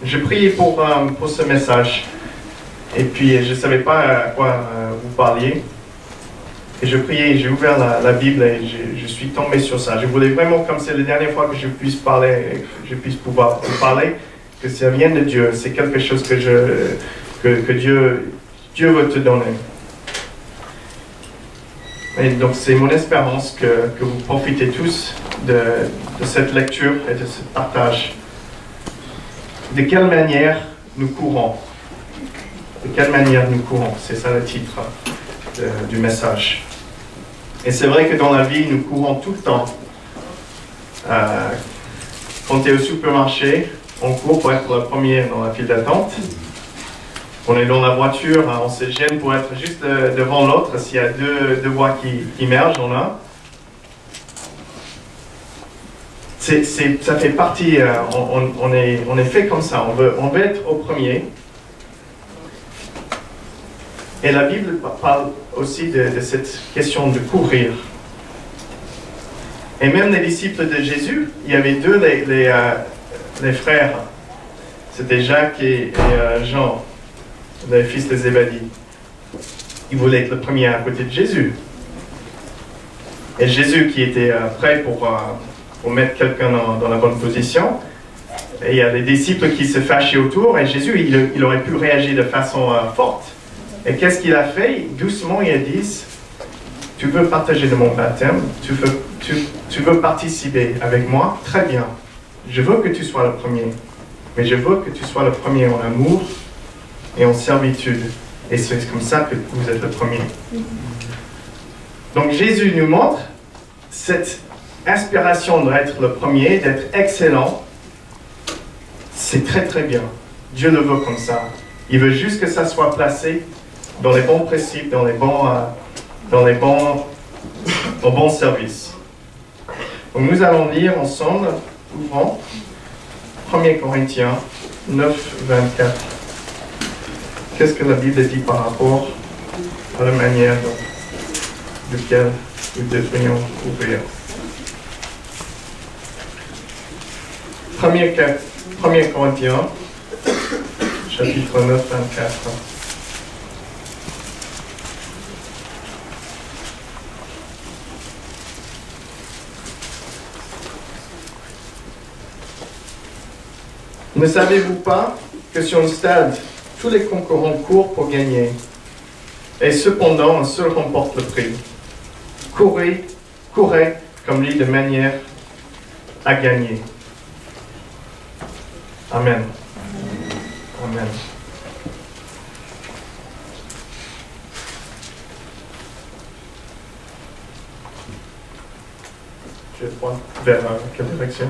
je priais pour ce message. Et puis, je ne savais pas à quoi vous parliez. Et je priais, j'ai ouvert la Bible et je suis tombé sur ça. Je voulais vraiment, comme c'est la dernière fois que je puisse parler, je puisse pouvoir vous parler, que ça vient de Dieu. C'est quelque chose que Dieu veut te donner. Et donc, c'est mon espérance que vous profitez tous de cette lecture et de ce partage. De quelle manière nous courons? De quelle manière nous courons? C'est ça le titre du message. Et c'est vrai que dans la vie, nous courons tout le temps. Quand tu es au supermarché, on court pour être le premier dans la file d'attente. On est dans la voiture, on se gêne pour être juste devant l'autre. S'il y a deux voies qui mergent, on a. Ça fait partie, on est fait comme ça. On veut être au premier. Et la Bible parle aussi de cette question de courir. Et même les disciples de Jésus, il y avait deux, les frères. C'était Jacques et Jean, les fils de Zébadie. Ils voulaient être le premier à côté de Jésus. Et Jésus qui était prêt pour mettre quelqu'un dans la bonne position. Et il y a les disciples qui se fâchaient autour. Et Jésus, il aurait pu réagir de façon forte. Et qu'est-ce qu'il a fait? Doucement, il a dit, tu veux partager de mon baptême, tu veux participer avec moi, très bien. Je veux que tu sois le premier, mais je veux que tu sois le premier en amour et en servitude. Et c'est comme ça que vous êtes le premier. Donc Jésus nous montre cette inspiration d'être le premier, d'être excellent. C'est très très bien. Dieu le veut comme ça. Il veut juste que ça soit placé dans les bons principes, dans les bons services. Donc nous allons lire ensemble, ouvrons 1 Corinthiens 9, 24. Qu'est-ce que la Bible dit par rapport à la manière de laquelle nous devrions ouvrir? 1 Corinthiens, chapitre 9, 24. Ne savez-vous pas que sur un stade, tous les concurrents courent pour gagner, et cependant un seul remporte le prix? Courez comme lui de manière à gagner. Amen. Amen. Je vais prendre vers quelle direction?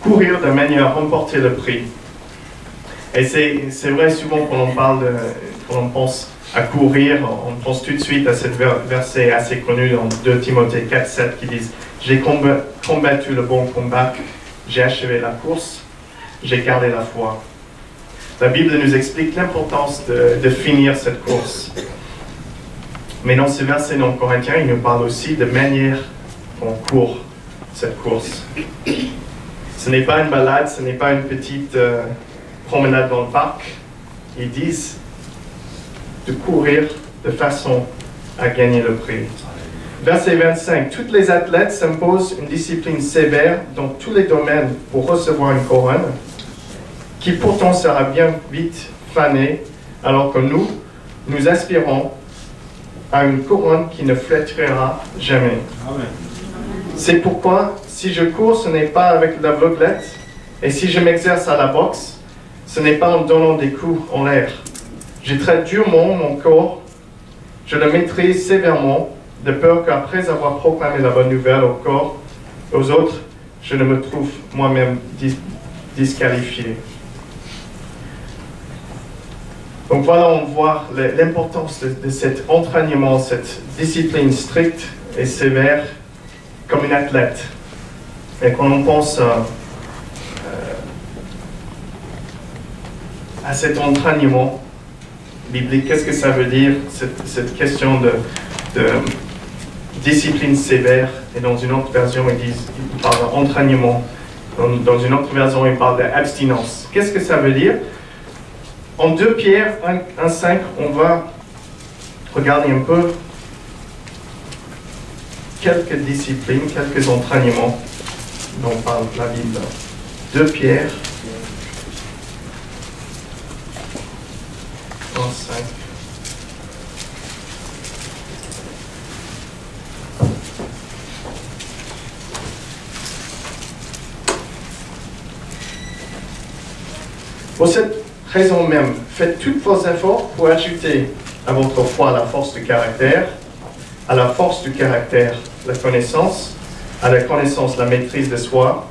Courir de manière à remporter le prix. Et c'est vrai, souvent quand on pense à courir, on pense tout de suite à cette verset assez connu dans 2 Timothée 4, 7 qui dit « J'ai combattu le bon combat, j'ai achevé la course, j'ai gardé la foi. » La Bible nous explique l'importance de finir cette course. Mais dans ce verset dans Corinthiens, il nous parle aussi de manière dont on court cette course. Ce n'est pas une balade, ce n'est pas une petite promenade dans le parc. Ils disent de courir de façon à gagner le prix. Verset 25. Toutes les athlètes s'imposent une discipline sévère dans tous les domaines pour recevoir une couronne, qui pourtant sera bien vite fanée, alors que nous aspirons à une couronne qui ne flétrira jamais. Amen. C'est pourquoi, si je cours, ce n'est pas avec l'aveuglette, et si je m'exerce à la boxe, ce n'est pas en donnant des coups en l'air. Je traite durement mon corps, je le maîtrise sévèrement, de peur qu'après avoir proclamé la bonne nouvelle au corps, aux autres, je ne me trouve moi-même disqualifié. Donc voilà, on voit l'importance de cet entraînement, cette discipline stricte et sévère, comme une athlète. Et quand on pense à cet entraînement biblique, qu'est-ce que ça veut dire, cette question discipline sévère, et dans une autre version, il parle d'entraînement. Dans une autre version, il parle d'abstinence. Qu'est-ce que ça veut dire? En 2 Pierre 1,5, on va regarder un peu quelques disciplines, quelques entraînements dont parle la Bible. 2 Pierre 1,5. Pour cette raison même, faites tous vos efforts pour ajouter à votre foi la force du caractère, à la force du caractère la connaissance, à la connaissance la maîtrise de soi,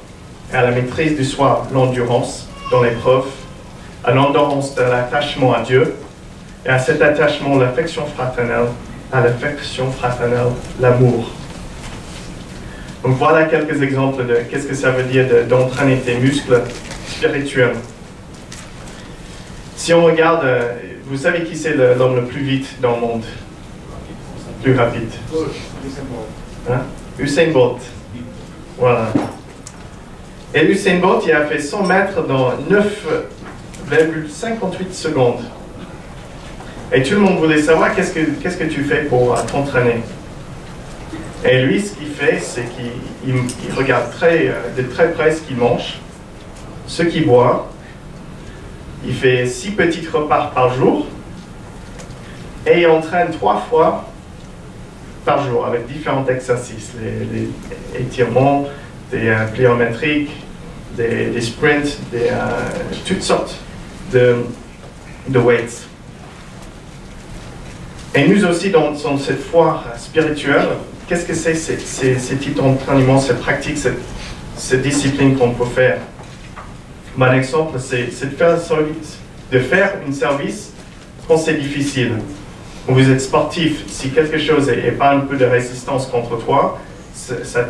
et à la maîtrise du soi l'endurance dans l'épreuve, à l'endurance de l'attachement à Dieu, et à cet attachement l'affection fraternelle, à l'affection fraternelle l'amour. Donc voilà quelques exemples de qu'est-ce que ça veut dire d'entraîner tes muscles spirituels. Si on regarde, vous savez qui c'est l'homme le plus vite dans le monde? Plus rapide. Hein? Usain Bolt. Voilà. Et Usain Bolt, il a fait 100 mètres dans 9,58 secondes. Et tout le monde voulait savoir qu'est-ce que tu fais pour t'entraîner. Et lui, ce qu'il fait, c'est qu'il regarde de très près ce qu'il mange, ce qu'il boit. Il fait 6 petits repas par jour et il entraîne 3 fois par jour avec différents exercices, les étirements, des pliométriques, des sprints, toutes sortes de weights. Et nous aussi, dans cette foi spirituelle, qu'est-ce que c'est ces types d'entraînement, cette pratique, cette discipline qu'on peut faire? Un exemple, c'est de faire un service quand c'est difficile. Quand vous êtes sportif, si quelque chose n'est pas un peu de résistance contre toi, ça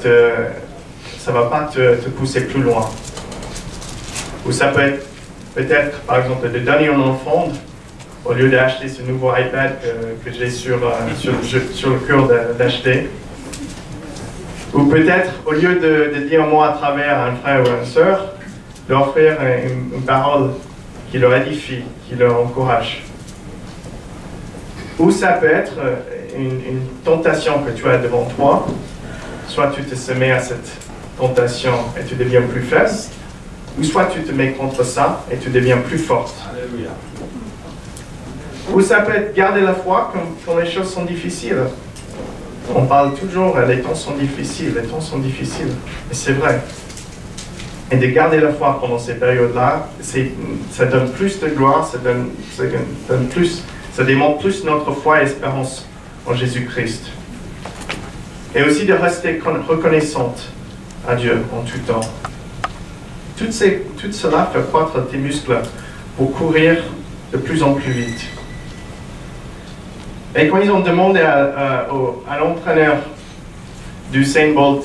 va pas te pousser plus loin. Ou ça peut être peut-être, par exemple, de donner un enfant au lieu d'acheter ce nouveau iPad que j'ai sur le cœur d'acheter. Ou peut-être, au lieu de dire moi à travers un frère ou une sœur, d'offrir une parole qui leur édifie, qui leur encourage. Ou ça peut être une tentation que tu as devant toi, soit tu te soumets à cette tentation et tu deviens plus faible, ou soit tu te mets contre ça et tu deviens plus forte. Alléluia. Ou ça peut être garder la foi quand les choses sont difficiles. On parle toujours, les temps sont difficiles, et c'est vrai. Et de garder la foi pendant ces périodes-là, ça donne plus de gloire, ça démontre plus notre foi et espérance en Jésus-Christ. Et aussi de rester reconnaissante à Dieu en tout temps. Tout cela fait croître tes muscles pour courir de plus en plus vite. Et quand ils ont demandé à l'entraîneur d'Usain Bolt,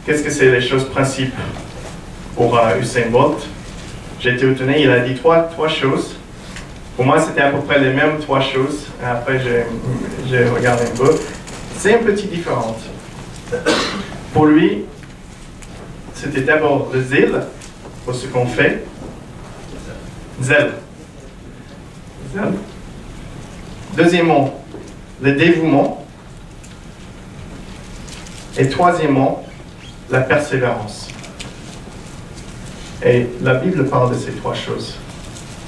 qu'est-ce que c'est les choses principales pour Usain Bolt, j'ai été étonné, il a dit trois choses. Pour moi, c'était à peu près les mêmes 3 choses. Et après, j'ai regardé un peu. C'est un petit différent. Pour lui, c'était d'abord le zèle pour ce qu'on fait. Zèle. Deuxièmement, le dévouement. Et troisièmement, la persévérance. Et la Bible parle de ces 3 choses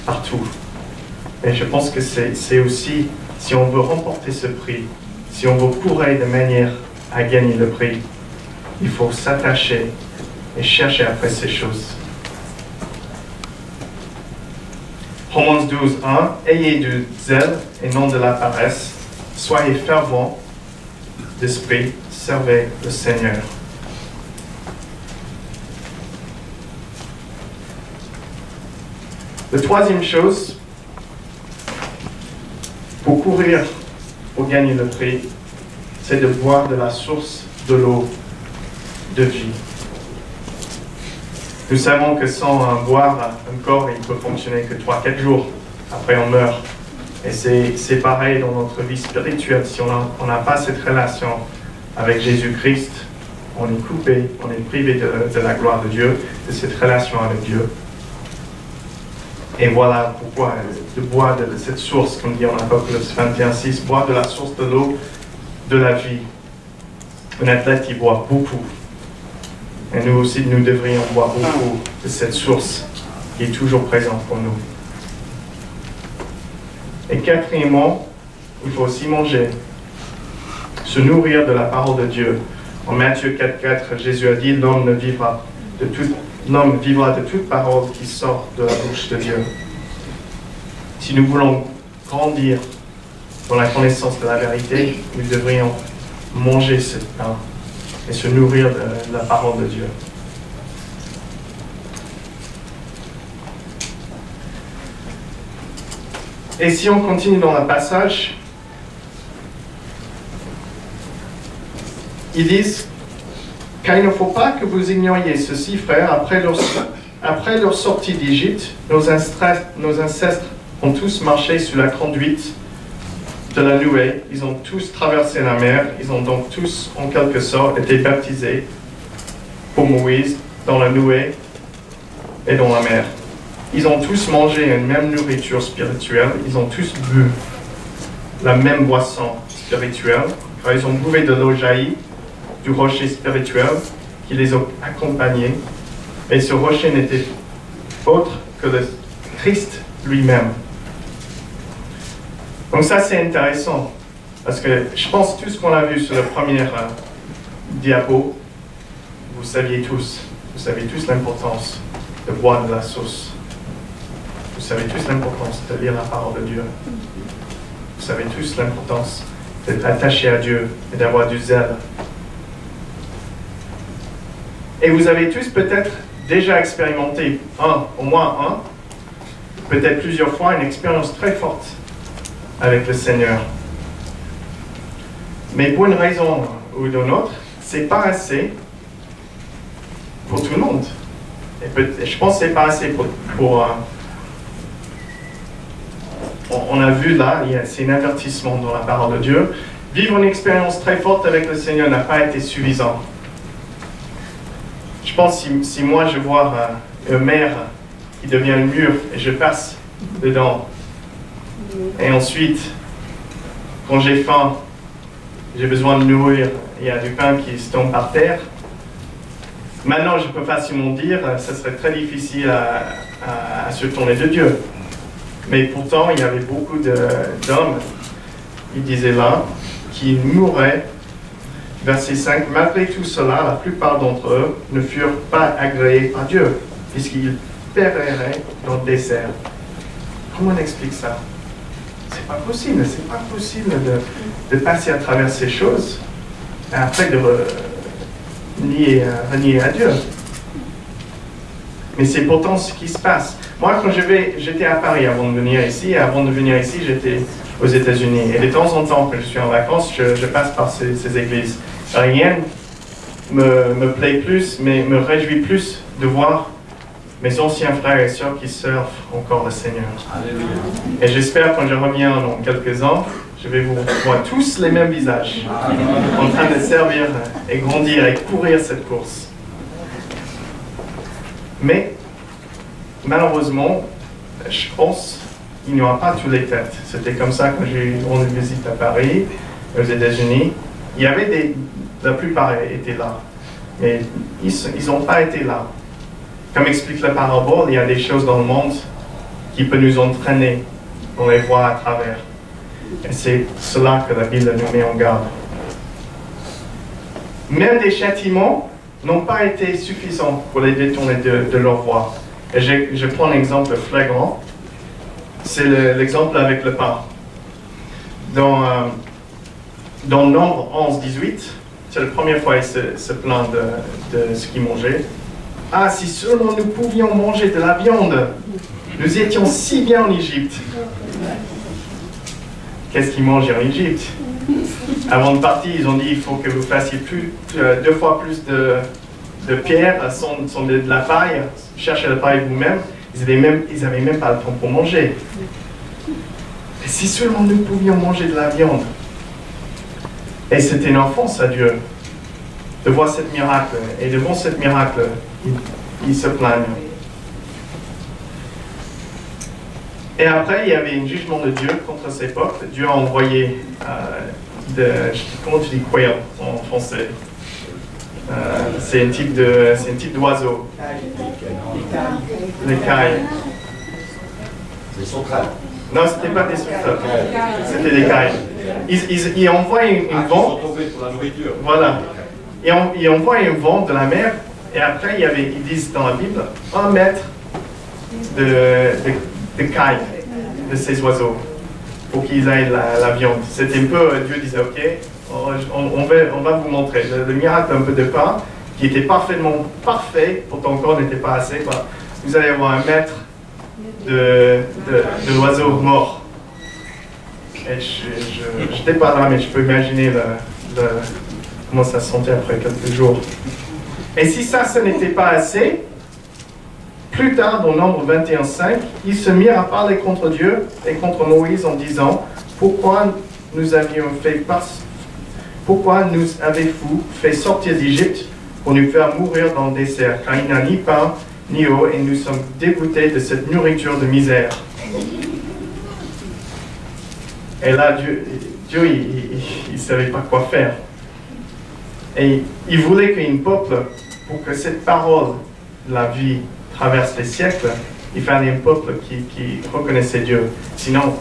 partout. Et je pense que c'est aussi, si on veut remporter ce prix, si on veut courir de manière à gagner le prix, il faut s'attacher et chercher après ces choses. Romains 12, 1, ayez du zèle et non de la paresse, soyez fervents d'esprit, servez le Seigneur. La troisième chose, pour courir, pour gagner le prix, c'est de boire de la source de l'eau de vie. Nous savons que sans boire, un corps il peut fonctionner que 3-4 jours. Après, on meurt. Et c'est pareil dans notre vie spirituelle. Si on n'a pas cette relation avec Jésus-Christ, on est coupé, on est privé de la gloire de Dieu, de cette relation avec Dieu. Et voilà pourquoi de boire de cette source, comme dit en Apocalypse 21:6, boire de la source de l'eau de la vie. Un athlète qui boit beaucoup. Et nous aussi, nous devrions boire beaucoup de cette source qui est toujours présente pour nous. Et quatrièmement, il faut aussi manger, se nourrir de la parole de Dieu. En Matthieu 4:4, Jésus a dit, l'homme vivra de toute parole qui sort de la bouche de Dieu. Si nous voulons grandir dans la connaissance de la vérité, nous devrions manger ce pain et se nourrir de la parole de Dieu. Et si on continue dans le passage, ils disent, car il ne faut pas que vous ignoriez ceci, frères, après leur sortie d'Égypte, nos ancêtres ont tous marché sous la conduite de la nuée, ils ont tous traversé la mer, ils ont donc tous, en quelque sorte, été baptisés pour Moïse dans la nuée et dans la mer. Ils ont tous mangé une même nourriture spirituelle, ils ont tous bu la même boisson spirituelle, car ils ont bouvé de l'eau jaillie du rocher spirituel qui les a accompagnés, et ce rocher n'était autre que le Christ lui-même. Donc ça c'est intéressant, parce que je pense que tout ce qu'on a vu sur le premier diapo, vous savez tous l'importance de boire de la sauce. Vous savez tous l'importance de lire la parole de Dieu. Vous savez tous l'importance d'être attaché à Dieu et d'avoir du zèle. Et vous avez tous peut-être déjà expérimenté au moins peut-être plusieurs fois, une expérience très forte avec le Seigneur. Mais pour une raison ou d'une autre, c'est pas assez pour tout le monde. Et je pense que c'est pas assez pour on a vu là, c'est un avertissement dans la parole de Dieu. Vivre une expérience très forte avec le Seigneur n'a pas été suffisant. Je pense que si moi je vois une mer qui devient un mur et je passe dedans, et ensuite, quand j'ai faim, j'ai besoin de nourrir, il y a du pain qui se tombe par terre. Maintenant, je peux facilement dire que ce serait très difficile à se tourner de Dieu. Mais pourtant, il y avait beaucoup d'hommes, il disait là, qui mouraient. Verset 5, malgré tout cela, la plupart d'entre eux ne furent pas agréés par Dieu, puisqu'ils périraient dans le désert. Comment on explique ça? C'est pas possible de passer à travers ces choses et après de renier à Dieu. Mais c'est pourtant ce qui se passe. Moi, quand j'étais à Paris avant de venir ici, j'étais aux États-Unis. Et de temps en temps, quand je suis en vacances, je passe par ces églises. Rien me plaît plus, mais me réjouit plus de voir mes anciens frères et sœurs qui servent encore le Seigneur. Alléluia. Et j'espère quand je reviens dans quelques ans, je vais vous voir tous les mêmes visages, en train de servir et grandir et courir cette course. Mais, malheureusement, je pense qu'il n'y aura pas tous les têtes. C'était comme ça quand j'ai eu une visite à Paris, aux États-Unis. Il y avait la plupart étaient là, mais ils n'ont pas été là. Comme explique la parabole, il y a des choses dans le monde qui peuvent nous entraîner, on les voit à travers. Et c'est cela que la Bible nous met en garde. Même des châtiments n'ont pas été suffisants pour les détourner de leur voie. Et je prends un exemple flagrant, c'est l'exemple avec le pain. Dans Nombre 11-18, c'est la première fois qu'il se plaint de ce qu'il mangeait. Ah, si seulement nous pouvions manger de la viande, nous étions si bien en Égypte. Qu'est-ce qu'ils mangeaient en Égypte? Avant de partir, ils ont dit il faut que vous fassiez 2 fois plus de pierres, sont de la paille, cherchez la paille vous-même. Ils n'avaient même pas le temps pour manger. Et si seulement nous pouvions manger de la viande. Et c'était une offense à Dieu. de voir ce miracle. Et devant ce miracle, ils se plaignent. Et après, il y avait un jugement de Dieu contre ces peuples. Dieu a envoyé comment tu dis quail en français? C'est un type d'oiseau. Les cailles. Des sauterelles. Non, ce n'était pas des sauterelles. C'était des cailles. Ils envoient un vent. Ils sont tombés pour la nourriture. Voilà. Ils envoient un vent de la mer. Et après, ils disent dans la Bible 1 mètre de cailles de ces oiseaux pour qu'ils aillent la viande. C'était un peu, Dieu disait, ok, on va vous montrer. Le miracle un peu de pain qui était parfaitement parfait pour ton corps n'était pas assez. Bah, vous allez avoir 1 mètre de l'oiseau mort. Et je n'étais pas là, mais je peux imaginer comment ça se sentait après quelques jours. Et si ça, ce n'était pas assez, plus tard, dans Nombre 21:5, ils se mirent à parler contre Dieu et contre Moïse en disant, pourquoi nous avez-vous fait sortir d'Égypte pour nous faire mourir dans le désert, car il n'y a ni pain ni eau, et nous sommes dégoûtés de cette nourriture de misère. Et là, Dieu il ne savait pas quoi faire. Et il voulait qu'un peuple, pour que cette parole de la vie traverse les siècles, il fallait un peuple qui reconnaissait Dieu. Sinon,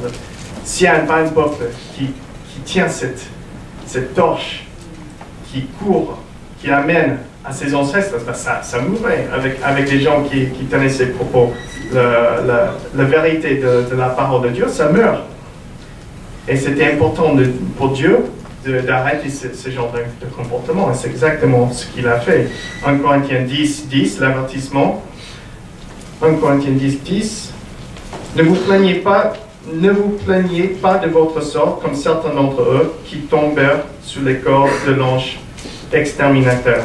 s'il n'y a pas un peuple qui tient cette torche, qui court, qui l'amène à ses ancêtres, ça mourrait avec les gens qui tenaient ces propos. La vérité de la parole de Dieu, ça meurt. Et c'était important pour Dieu d'arrêter ce genre de comportement. Et c'est exactement ce qu'il a fait. 1 Corinthiens 10, l'avertissement. 1 Corinthiens 10, ne vous plaignez pas de votre sort comme certains d'entre eux qui tombèrent sous les cordes de l'ange exterminateur.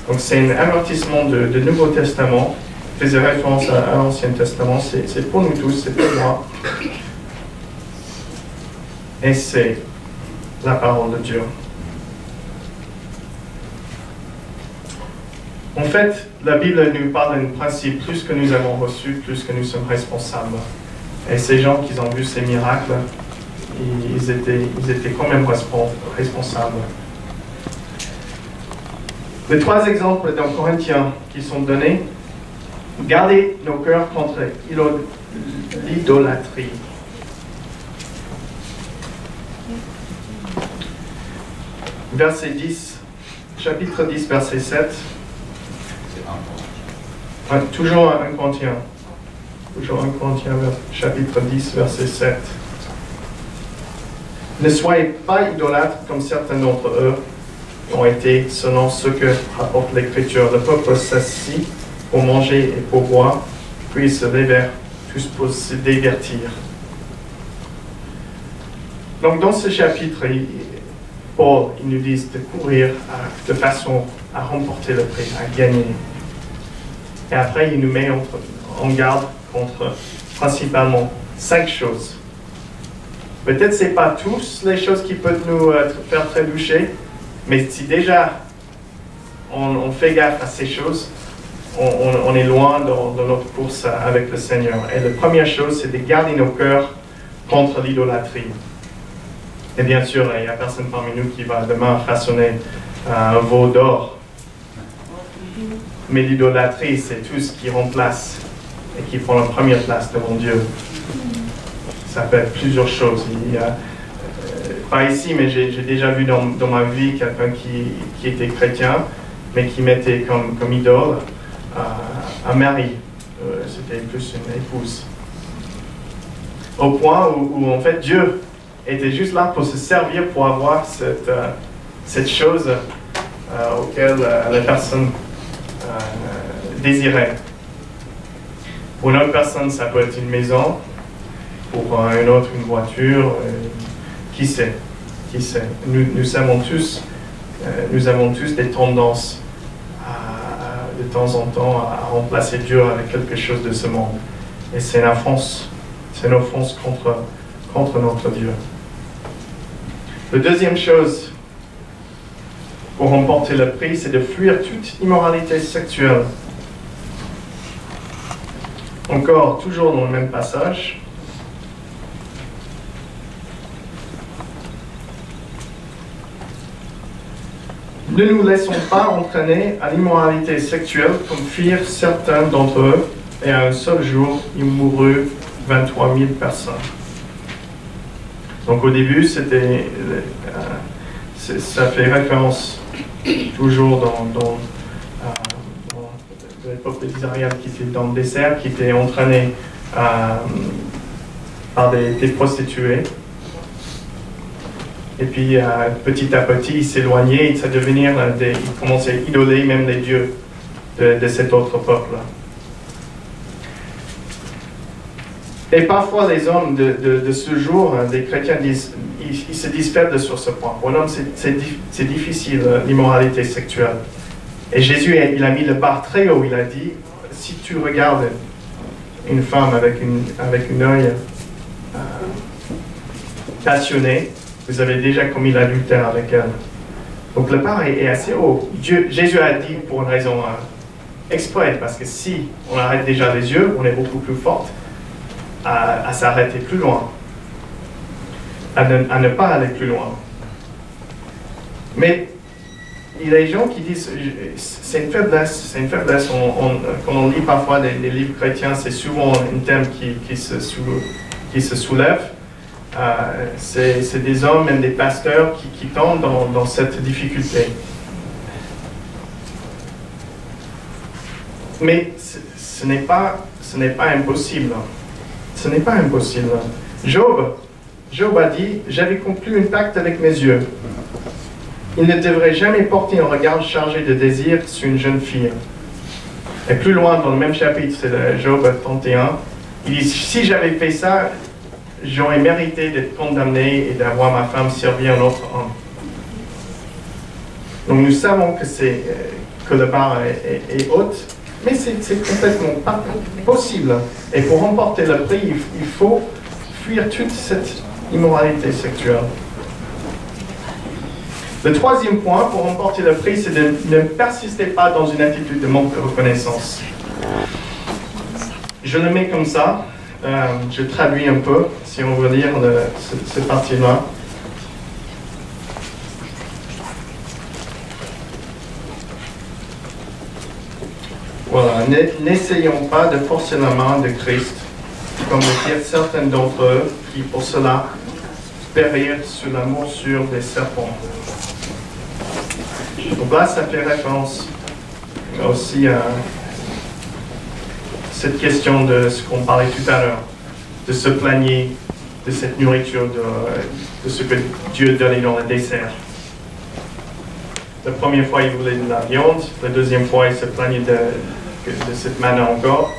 Donc c'est un avertissement du Nouveau Testament, faisait référence à l'Ancien Testament, c'est pour nous tous, c'est pour moi. Et c'est la parole de Dieu. En fait, la Bible nous parle d'un principe, plus que nous avons reçu, plus que nous sommes responsables. Et ces gens qui ont vu ces miracles, ils étaient quand même responsables. Les 3 exemples dans Corinthiens qui sont donnés, gardez nos cœurs contre l'idolâtrie. Verset 10, chapitre 10, verset 7. Toujours 1 Corinthiens. Toujours 1 Corinthiens, chapitre 10, verset 7. Ne soyez pas idolâtres comme certains d'entre eux ont été, selon ce que rapporte l'Écriture. Le peuple s'assit pour manger et pour boire, puis ils se levèrent tous pour se divertir. Donc dans ce chapitre, Paul nous dit de courir de façon à remporter le prix, à gagner. Et après, il nous met en garde contre principalement 5 choses. Peut-être ce n'est pas tous les choses qui peuvent nous faire trébucher, mais si déjà on fait gaffe à ces choses, on est loin dans notre course avec le Seigneur. Et la première chose, c'est de garder nos cœurs contre l'idolâtrie. Et bien sûr, il n'y a personne parmi nous qui va demain façonner un veau d'or. Mais l'idolâtrie, c'est tout ce qui remplace et qui prend la première place devant Dieu. Ça peut être plusieurs choses. Il y a, pas ici, mais j'ai déjà vu dans ma vie quelqu'un qui était chrétien, mais qui mettait comme idole un mari. C'était plus une épouse. Au point où en fait Dieu était juste là pour se servir, pour avoir cette chose auquel la personne désirait. Pour une autre personne, ça peut être une maison, pour une autre, une voiture, qui sait, nous avons tous des tendances de temps en temps à remplacer Dieu avec quelque chose de ce monde. Et c'est une offense contre notre Dieu. La deuxième chose, pour remporter le prix, c'est de fuir toute immoralité sexuelle. Encore, toujours dans le même passage. Ne nous laissons pas entraîner à l'immoralité sexuelle comme firent certains d'entre eux, et à un seul jour, il mourut 23 000 personnes. Donc au début, ça fait référence toujours dans le peuple d'Israël qui était dans le désert, qui était entraîné par des prostituées. Et puis petit à petit, il s'éloignait, il commençait à idoler même les dieux de cet autre peuple. Et parfois, les hommes de ce jour, des chrétiens, ils se disent faibles sur ce point. Pour un homme, c'est difficile, l'immoralité sexuelle. Et Jésus, il a mis le bar très haut. Il a dit, si tu regardes une femme avec un œil passionné, vous avez déjà commis l'adultère avec elle. Donc le bar est assez haut. Jésus a dit pour une raison exprès, parce que si on arrête déjà les yeux, on est beaucoup plus forte à s'arrêter plus loin, à ne pas aller plus loin. Mais il y a des gens qui disent c'est une faiblesse, quand on lit parfois des livres chrétiens, c'est souvent un thème qui se soulève. C'est des hommes, même des pasteurs qui tombent dans cette difficulté. Mais ce n'est pas impossible. Ce n'est pas impossible. Job a dit, j'avais conclu un pacte avec mes yeux. Il ne devrait jamais porter un regard chargé de désir sur une jeune fille. Et plus loin, dans le même chapitre, c'est Job 31, il dit, si j'avais fait ça, j'aurais mérité d'être condamné et d'avoir ma femme servir un autre homme. Donc nous savons que le bar est haute, mais c'est complètement pas possible. Et pour remporter le prix, il faut fuir toute cette immoralité sexuelle. Le troisième point pour remporter le prix, c'est de ne persister pas dans une attitude de manque de reconnaissance. Je le mets comme ça, je traduis un peu, si on veut lire cette partie-là. Voilà, n'essayons pas de forcer la main de Christ, comme le dirent certains d'entre eux, qui pour cela périrent sous la morsure des serpents. Donc là, ça fait référence aussi à cette question de ce qu'on parlait tout à l'heure, de se plaigner de cette nourriture, de ce que Dieu donnait dans le désert. La première fois, il voulait de la viande, la deuxième fois, il se plaignait de cette manne encore.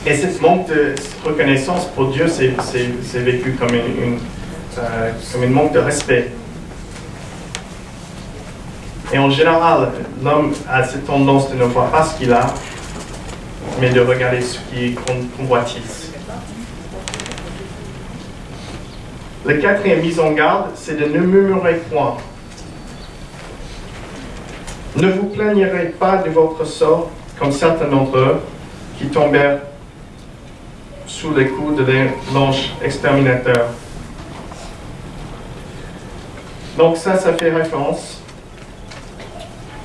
Et ce manque de reconnaissance pour Dieu, c'est vécu comme un manque de respect. Et en général, l'homme a cette tendance de ne voir pas ce qu'il a, mais de regarder ce qui est convoitise. La quatrième mise en garde, c'est de ne murmurer point. Ne vous plaignirez pas de votre sort, comme certains d'entre eux, qui tombèrent sous les coups de l'ange exterminateur. Donc ça fait référence.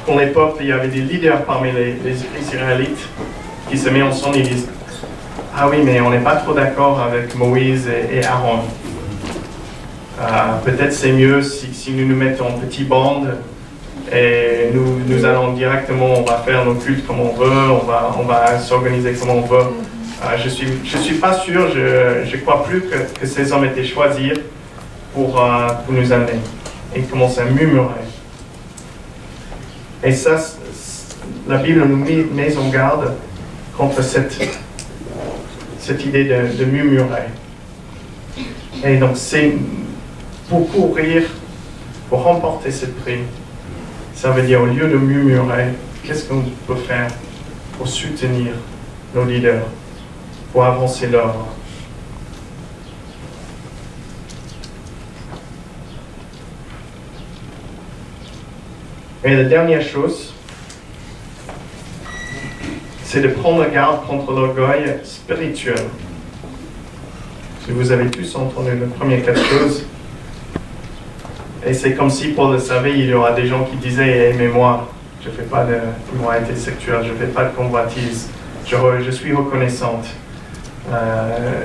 Pour les peuples, il y avait des leaders parmi les Israélites qui se mettent ensemble et disent « Ah oui, mais on n'est pas trop d'accord avec Moïse et Aaron. Peut-être c'est mieux si nous nous mettons en petites bandes et nous allons directement, on va faire nos cultes comme on veut, on va s'organiser comme on veut. Je suis pas sûr, je crois plus que ces hommes étaient choisis pour nous amener. » Et ils commencent à murmurer. Et ça, la Bible nous met en garde contre cette idée de murmurer. Et donc, c'est pour courir, pour remporter ce prix, ça veut dire au lieu de murmurer, qu'est-ce qu'on peut faire pour soutenir nos leaders, pour avancer l'œuvre. Et la dernière chose, c'est de prendre garde contre l'orgueil spirituel. Si vous avez tous entendu les premières 4 choses, et c'est comme si Paul le savait, il y aura des gens qui disaient « Aimez-moi, je ne fais pas d'immoralité sexuelle, je ne fais pas de convoitise, je suis reconnaissante,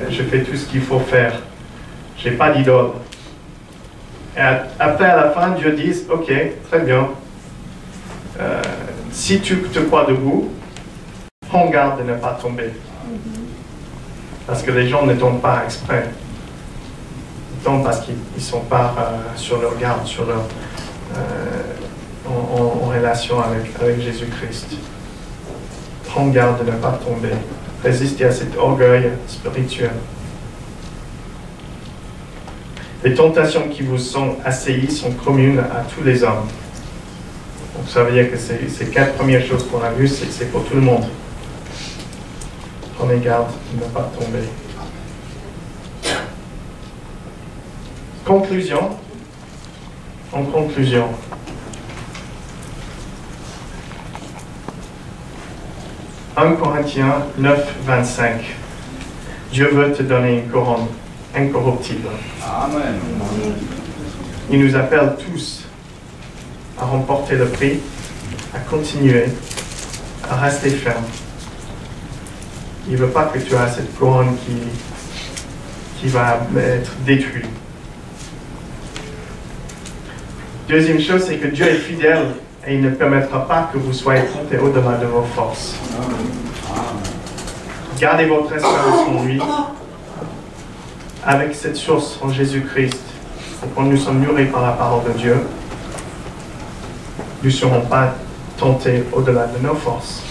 je fais tout ce qu'il faut faire, je n'ai pas d'idole. » Et après, à la fin, Dieu dit « Ok, très bien, si tu te crois debout, prends garde de ne pas tomber. » Parce que les gens ne tombent pas exprès. Ils tombent parce qu'ils ne sont pas sur leur garde, en relation avec Jésus-Christ. Prends garde de ne pas tomber. Résistez à cet orgueil spirituel. Les tentations qui vous sont assaillies sont communes à tous les hommes. Donc ça veut dire que ces 4 premières choses qu'on a vues, c'est pour tout le monde. Prenez garde de ne pas tomber. Conclusion. En conclusion. « 1 Corinthiens 9, 25. Dieu veut te donner une couronne incorruptible. » Amen. Il nous appelle tous à remporter le prix, à continuer, à rester ferme. Il ne veut pas que tu aies cette couronne qui va être détruite. Deuxième chose, c'est que Dieu est fidèle et il ne permettra pas que vous soyez tentés au-delà de vos forces. Gardez votre espérance en lui, avec cette source en Jésus-Christ. Et quand nous sommes nourris par la parole de Dieu, nous ne serons pas tentés au-delà de nos forces.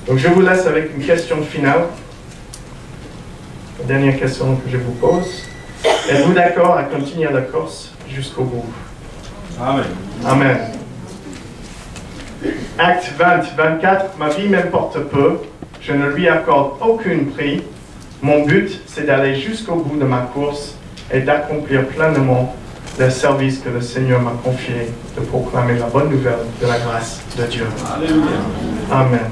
Donc je vous laisse avec une question finale. La dernière question que je vous pose. Êtes-vous d'accord à continuer la course jusqu'au bout? Amen. Amen. Acte 20, 24. Ma vie m'importe peu. Je ne lui accorde aucun prix. Mon but, c'est d'aller jusqu'au bout de ma course et d'accomplir pleinement le service que le Seigneur m'a confié, de proclamer la bonne nouvelle de la grâce de Dieu. Alléluia. Amen.